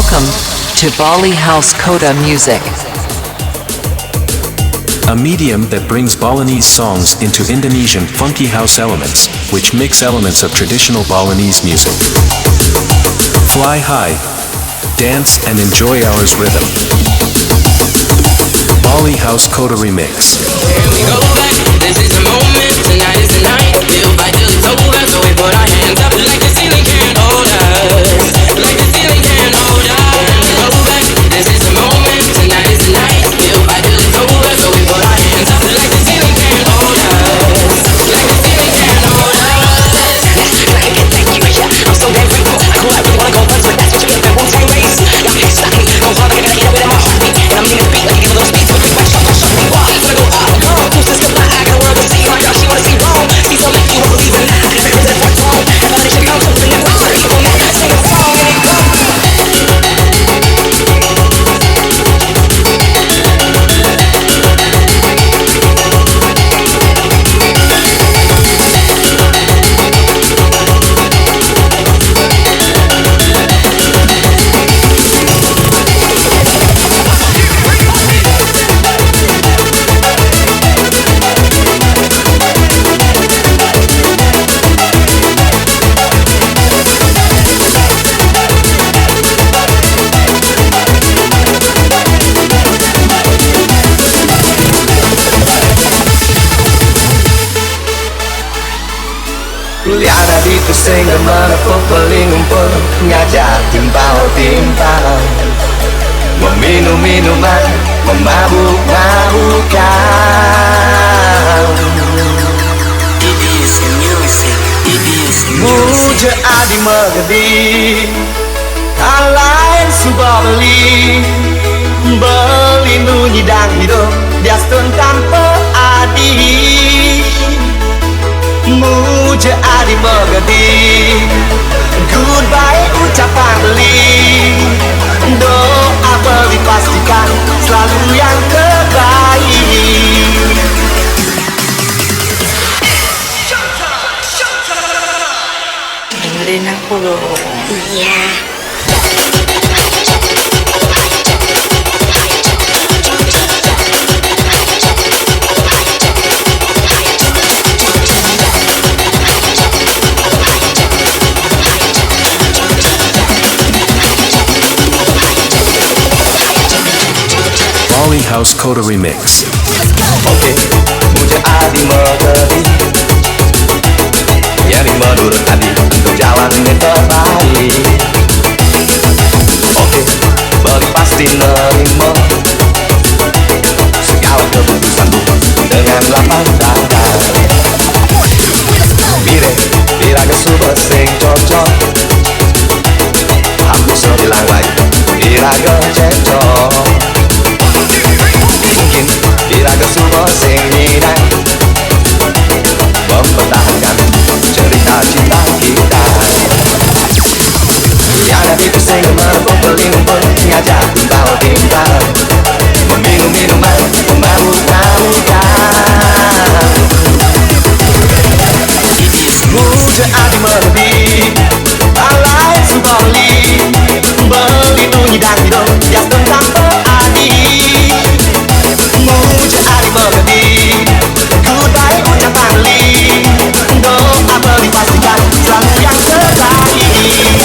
Welcome to Bali House Coda Music, a medium that brings Balinese songs into Indonesian funky house elements, which mix elements of traditional Balinese music. Fly high, dance and enjoy ours rhythm. Bali House Coda Remix. Here we go back, this is the moment, tonight is the night. Till by till it's over, so we put our hands up like the ceiling can't hold us. Like the ceiling can't hold us. Here we go back, this is the moment, tonight is the night. Till by till it's over, so we put our hands up like the ceiling can't hold us. Like the ceiling can't hold us. I'm so damn grateful. Cool, I really wanna go first, but that's what you get. That Wu-Tang race. Y'all can't stop me. Gon' hard like I gotta get it within my heartbeat. And I'm needing the beat like a little speed. So if you back, shut me. Why? When I go out, girl, who's this? Cause I got a world to see. My girl, she wanna see wrong. See so make you won't believe in that. Because that's what's wrong. Validation comes from the never. So you gon' never sing a song and it goes. Ada di pusing menepuk paling ngumpul ngajak timpal-timpal meminum minuman memabuk-mabukkan. EBS music, EBS music. Muja adi megedi alain subah beli nyidang hidup diastun tanpa adi. Muja adi mengerti goodbye ucapan beli. Doa beli pastikan selalu yang terbaik. Dengerin aku loh. Iya. Bali House Coda Remix. Oke, muja adi mengerti yang menurut adi untuk jalan yang terbaik. Oke, beli pasti nerima segala keputusanmu dengan lapang dada. Mire, iraga super sing cocok. Hampir sebilang baik, iraga cocok. Mungkin iraga semua sing minat mempertahankan cerita cinta kita. Tiada tipe sing merepuk pelingpun ngajak timpal-timpal meminum minuman memabuk-mabukkan. Muja adi melebih alai subah beli nyidang hidup diastun tanpa adi. Muja adi mengerti goodbye ucapan beli. Doa beli pastikan selalu yang terbaik.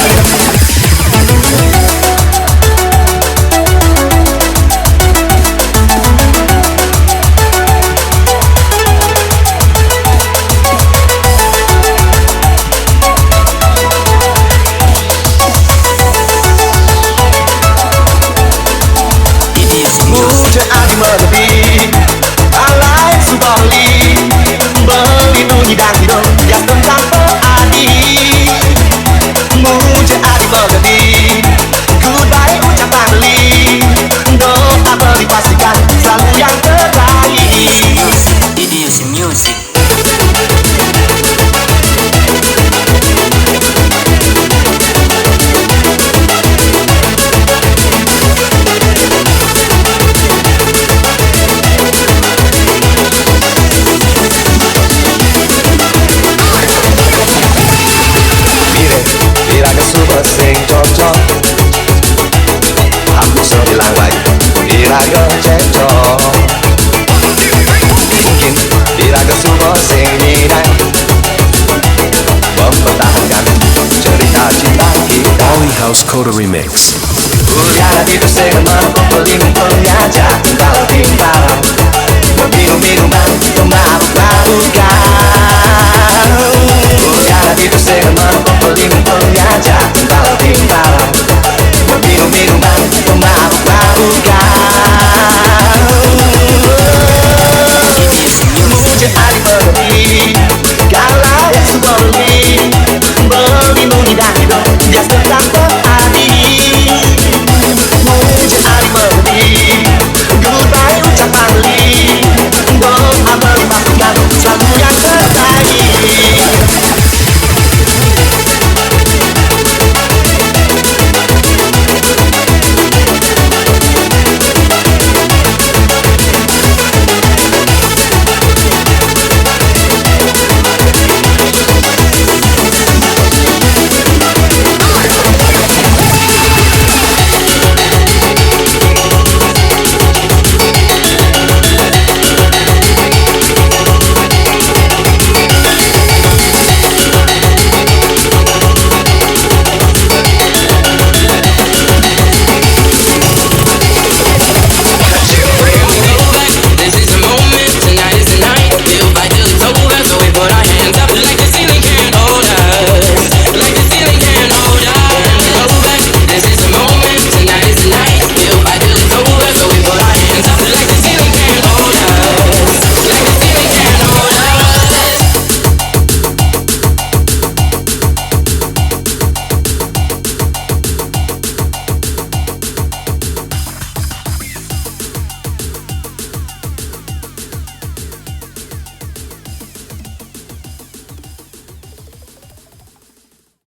Diraga cecok, mungkin diraga semua seninan mempertahankan cerita cinta kita. Bali House Coda Remix. Udara itu segala pelindung pengajar kalau tinggal minum minuman memabuk-mabukkan. Udara itu segala pelindung pengajar kalau tinggal